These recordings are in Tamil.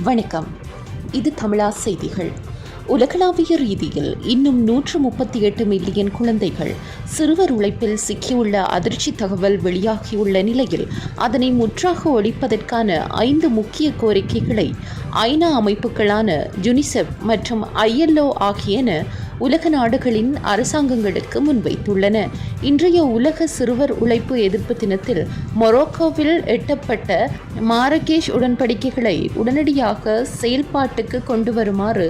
வணக்கம். இது தமிழா செய்திகள். உலகளாவிய ரீதியில் இன்னும் 138 மில்லியன் குழந்தைகள் சிறுவர் உழைப்பில் சிக்கியுள்ள அதிர்ச்சி தகவல் வெளியாகியுள்ள நிலையில் அதனை முற்றாக ஒழிப்பதற்கான 5 முக்கிய கோரிக்கைகளை ஐநா அமைப்புகளான யுனிசெஃப் மற்றும் ILO ஆகியன உலக நாடுகளின் அரசாங்கங்களுக்கு முன்வைத்துள்ளன. இன்றைய உலக சிறுவர் உழைப்பு எதிர்ப்பு தினத்தில் மொரோக்கோவில் எட்டப்பட்ட மாரகேஷ் உடன்படிக்கைகளை உடனடியாக செயல்பாட்டுக்கு கொண்டு வருமாறு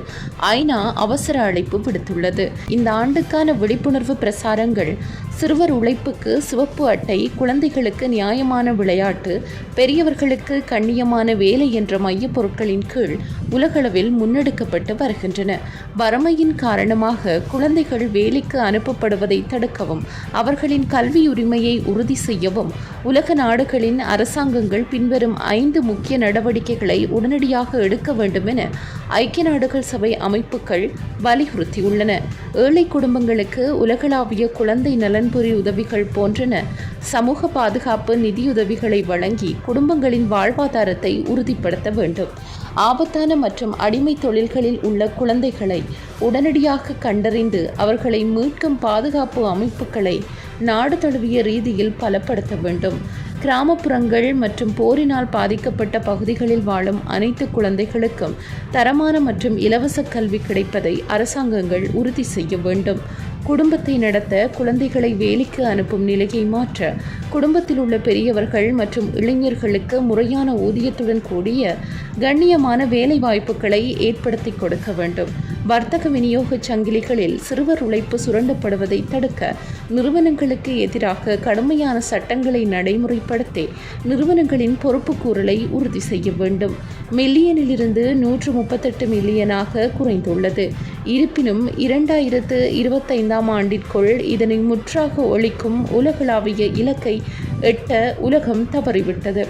ஐநா அவசர அழைப்பு விடுத்துள்ளது. இந்த ஆண்டுக்கான விழிப்புணர்வு பிரசாரங்கள் சிறுவர் உழைப்புக்கு சிவப்பு அட்டை, குழந்தைகளுக்கு நியாயமான விளையாட்டு, பெரியவர்களுக்கு கண்ணியமான வேலை என்ற மையப் பொருட்களின் கீழ் உலகளவில் முன்னெடுக்கப்பட்டு வருகின்றன. வறுமையின் காரணமாக குழந்தைகள் வேலைக்கு அனுப்பப்படுவதை தடுக்கவும் அவர்களின் கல்வி உரிமையை உறுதி செய்யவும் உலக நாடுகளின் அரசாங்கங்கள் பின்வரும் 5 முக்கிய நடவடிக்கைகளை உடனடியாக எடுக்க வேண்டும் என ஐக்கிய நாடுகள் சபை அமைப்புகள் வலியுறுத்தியுள்ளன. ஏழை குடும்பங்களுக்கு உலகளாவிய குழந்தை நலன்புரி உதவிகள் போன்றன சமூக பாதுகாப்பு நிதியுதவிகளை வழங்கி குடும்பங்களின் வாழ்வாதாரத்தை உறுதிப்படுத்த வேண்டும். ஆபத்தான மற்றும் அடிமை தொழில்களில் உள்ள குழந்தைகளை உடனடியாக கண்டறிந்து அவர்களை மீட்கும் பாதுகாப்பு அமைப்புகளை நாடு தழுவிய ரீதியில் பலப்படுத்த வேண்டும். கிராமப்புறங்கள் மற்றும் போரினால் பாதிக்கப்பட்ட பகுதிகளில் வாழும் அனைத்து குழந்தைகளுக்கும் தரமான மற்றும் இலவச கல்வி கிடைப்பதை அரசாங்கங்கள் உறுதி செய்ய வேண்டும். குடும்பத்தை நடத்த குழந்தைகளை வேலைக்கு அனுப்பும் நிலையை மாற்ற குடும்பத்தில் உள்ள பெரியவர்கள் மற்றும் இளைஞர்களுக்கு முறையான ஊதியத்துடன் கூடிய கண்ணியமான வேலை வாய்ப்புகளை ஏற்படுத்தி கொடுக்க வேண்டும். வர்த்தக விநியோக சங்கிலிகளில் சிறுவர் உழைப்பு சுரண்டப்படுவதை தடுக்க நிறுவனங்களுக்கு எதிராக கடுமையான சட்டங்களை நடைமுறைப்படுத்தி நிறுவனங்களின் பொறுப்புக்கூறலை உறுதி செய்ய வேண்டும். மில்லியனிலிருந்து 138 மில்லியனாக குறைந்துள்ளது. இருப்பினும் 2025ஆம் ஆண்டிற்குள் இதனை முற்றாக ஒழிக்கும் உலகளாவிய இலக்கை எட்ட உலகம் தவறிவிட்டது.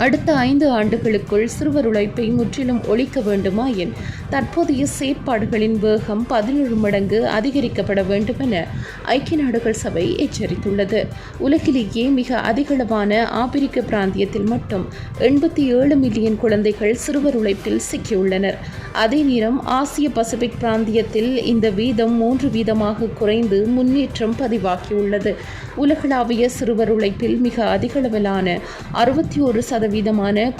அடுத்த 5 ஆண்டுகளுக்குள் சிறுவர் உழைப்பை முற்றிலும் ஒழிக்க வேண்டுமாயின் தற்போதைய செயற்பாடுகளின் வேகம் 17 மடங்கு அதிகரிக்கப்பட வேண்டும் என ஐக்கிய நாடுகள் சபை எச்சரித்துள்ளது. உலகிலேயே மிக அதிகளவான ஆப்பிரிக்க பிராந்தியத்தில் மட்டும் 87 மில்லியன் குழந்தைகள் சிறுவர் உழைப்பில் சிக்கியுள்ளனர். அதே நேரம் ஆசிய பசிபிக் பிராந்தியத்தில் இந்த வீதம் 3 வீதமாக குறைந்து முன்னேற்றம் பதிவாகியுள்ளது. உலகளாவிய சிறுவர் உழைப்பில் மிக அதிகளவிலான 61%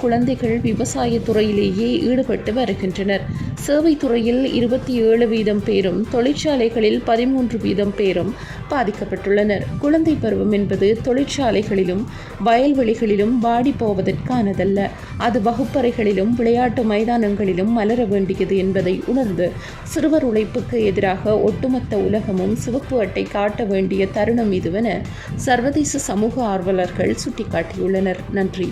குழந்தைகள் விவசாய துறையிலேயே ஈடுபட்டு வருகின்றனர். சேவை துறையில் 27% பேரும், தொழிற்சாலைகளில் 13% பேரும் பாதிக்கப்பட்டுள்ளனர். குழந்தை பருவம் என்பது தொழிற்சாலைகளிலும் வயல்வெளிகளிலும் வாடி போவதற்கானதல்ல. அது வகுப்பறைகளிலும் விளையாட்டு மைதானங்களிலும் மலர வேண்டியது என்பதை உணர்ந்து சிறுவர் உழைப்புக்கு எதிராக ஒட்டுமொத்த உலகமும் சிவப்பு அட்டை காட்ட வேண்டிய தருணம் இதுவென சர்வதேச சமூக ஆர்வலர்கள் சுட்டிக்காட்டியுள்ளனர். நன்றி.